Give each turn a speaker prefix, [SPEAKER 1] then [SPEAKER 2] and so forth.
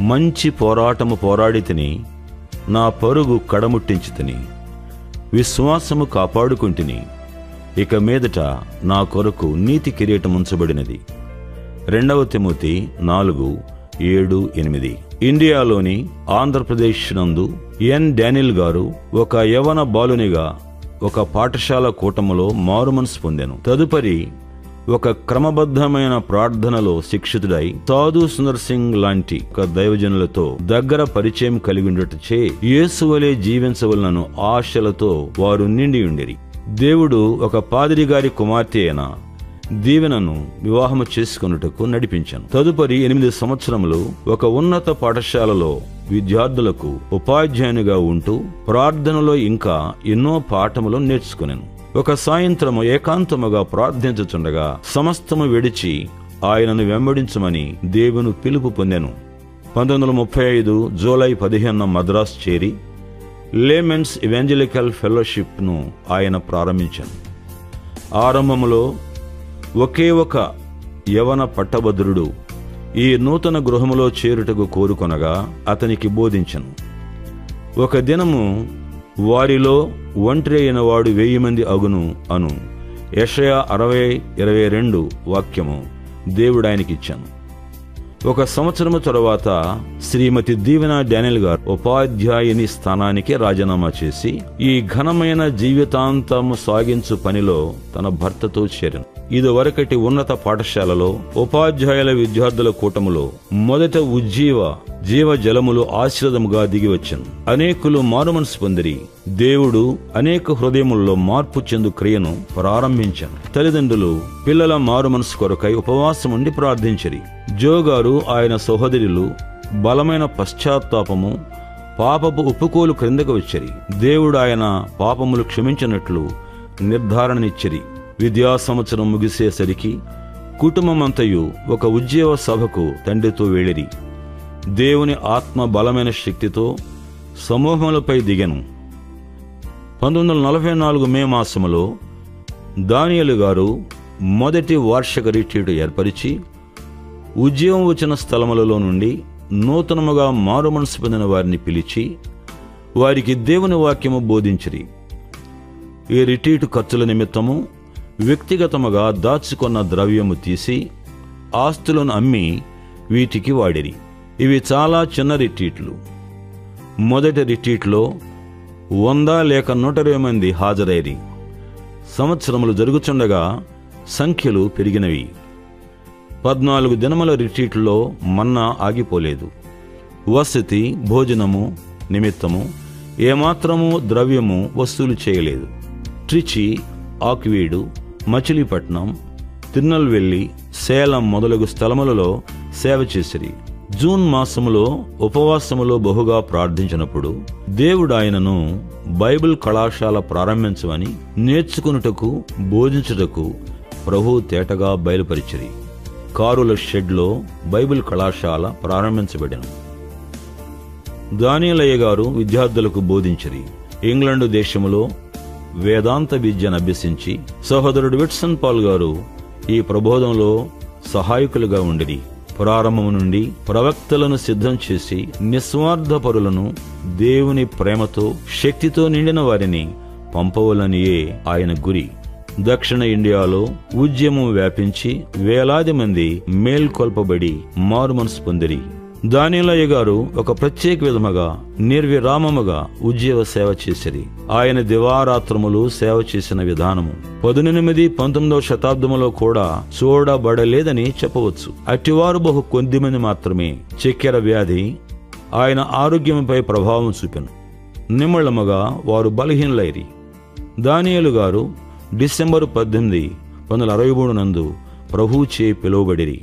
[SPEAKER 1] మంచి పోరాటము పోరాడి తిని, నా పరుగు కడముట్టించి తిని, విశ్వాసము కాపాడుకుంటుని. ఇక మీదట నా కొరకు నీతి కిరీటం ఉంచబడినది. 2 తిమోతి 4:7-8. ఇండియాలోని ఆంధ్రప్రదేశ్ నందు ఎన్ డానియల్ గారు ఒక యవన బాలునిగా ఒక పాఠశాల కూటములో మారుమనసు పొందెను. తదుపరి ఒక క్రమబద్ధమైన ప్రార్థనలో శిక్షితుడై సాధు సుందర్ సింగ్ లాంటి ఒక దైవజనులతో దగ్గర పరిచయం కలిగి ఉండటచే యేసువలే జీవించవలనను ఆశలతో వారు నిండి ఉండిరి. దేవుడు ఒక పాదిరి గారి కుమార్తె అయిన దీవెనను వివాహము చేసుకొనుటకు నడిపించాను. తదుపరి 8 సంవత్సరములు ఒక ఉన్నత పాఠశాలలో విద్యార్థులకు ఉపాధ్యాయునిగా ఉంటూ ప్రార్థనలో ఇంకా ఎన్నో పాఠములు నేర్చుకున్నాను. ఒక సాయంత్రము ఏకాంతముగా ప్రార్థించుచుండగా సమస్తము విడిచి ఆయనను వెంబడించమని దేవుని పిలుపు పొందెను. 1935 జూలై 15 మద్రాసు చేరి లేమెన్స్ ఇవాంజలికల్ ఫెలోషిప్ ను ఆయన ప్రారంభించాను. ఆరంభములో ఒకే ఒక యవన పట్టభద్రుడు ఈ నూతన గృహములో చేరుటకు కోరుకొనగా అతనికి బోధించను. ఒక దినము వారిలో ఒంటరి అయిన వాడు 1000 మంది అగును అను యెషయా 60:22 వాక్యము దేవుడు ఆయనకిచ్చాను. 1 సంవత్సరము తరువాత శ్రీమతి దీవెన డానియల్ గారు ఉపాధ్యాయుని స్థానానికి రాజీనామా చేసి ఈ ఘనమైన జీవితాంతము సాగించు పనిలో తన భర్తతో చేరను. ఇదివరకటి ఉన్నత పాఠశాలలో ఉపాధ్యాయుల విద్యార్థుల కూటములో మొదట జీవ జలములు ఆశీర్వాదముగా దిగివచ్చెను. అనేకులు మారుమనసు పొందిరి. దేవుడు అనేక హృదయములలో మార్పు చెందు క్రియను ప్రారంభించాను. తల్లిదండ్రులు పిల్లల మారుమనసు కొరకై ఉపవాసం ఉండి ప్రార్థించిరి. జో గారు ఆయన సహోదరులు బలమైన పశ్చాత్తాపము, పాపపు ఒప్పుకోలు క్రిందకు వచ్చిరి. దేవుడు ఆయన పాపములు క్షమించినట్లు నిర్ధారణనిచ్చిరి. విద్యా సంవత్సరం ముగిసేసరికి కుటుంబమంతయు ఒక ఉద్యోగ సభకు తండ్రితో వెళ్ళిరి. దేవుని ఆత్మ బలమైన శక్తితో సమూహములపై దిగెను. 1944 మే మాసములో దానియేలు గారు మొదటి వార్షిక రిట్రీట్ ఏర్పరిచి ఉద్యోగం వచ్చిన స్థలములలో నుండి నూతనముగా మారుమనసు పొందిన వారిని పిలిచి వారికి దేవుని వాక్యము బోధించిరి. ఈ రిట్రీట్ ఖర్చుల నిమిత్తము వ్యక్తిగతముగా దాచుకున్న ద్రవ్యము తీసి ఆస్తులను అమ్మి వీటికి వాడిరి. ఇవి చాలా చిన్న రిట్రీట్లు. మొదటి రిట్రీట్లో 100 లేక 120 మంది హాజరైరి. సంవత్సరములు జరుగుచుండగా సంఖ్యలు పెరిగినవి. 14 దినముల రిట్రీట్లో మన్నా ఆగిపోలేదు. వసతి భోజనము నిమిత్తము ఏమాత్రము ద్రవ్యము వసూలు చేయలేదు. ట్రిచి, ఆక్వీడు, మచిలీపట్నం, తిరునల్వేలి, సేలం మొదలగు స్థలములలో సేవ చేసిరి. జూన్ మాసములో ఉపవాసములో బహుగా ప్రార్థించినప్పుడు దేవుడు ఆయనను బైబిల్ కళాశాల ప్రారంభించమని నేర్చుకునుటకు బోధించుటకు ప్రభు తేటగా బయలుపరిచిరి. కారుల షెడ్లో బైబిల్ కళాశాల ప్రారంభించబడెను. దానియేలయ్య గారు విద్యార్థులకు బోధించిరి. ఇంగ్లండు దేశములో వేదాంత విద్యను అభ్యసించి సహోదరుడు విట్సన్ పాల్ గారు ఈ ప్రబోధంలో సహాయకులుగా ఉండిరి. ప్రారంభము నుండి ప్రవక్తలను సిద్ధం చేసి నిస్వార్థపరులను దేవుని ప్రేమతో శక్తితో నిండిన వారిని పంపవలనియే ఆయన గురి. దక్షిణ ఇండియాలో ఉద్యమం వ్యాపించి వేలాది మంది మేల్కొల్పబడి మారుమనసు పొందిరి. దానియేలయ్య గారు ఒక ప్రత్యేక విధముగా నిర్విరామముగా ఉద్యోగ సేవ చేసిరి. ఆయన దివారాత్రములు సేవ చేసిన విధానము 18-19వ శతాబ్దములో కూడా చూడబడలేదని చెప్పవచ్చు. అట్టివారు బహు కొద్దిమంది మాత్రమే. చక్కెర వ్యాధి ఆయన ఆరోగ్యంపై ప్రభావం చూపెను. నిమ్మళముగా వారు బలహీనులైరి. దానియేలు గారు డిసెంబరు 18, 1963 నందు ప్రభువుచే పిలువబడిరి.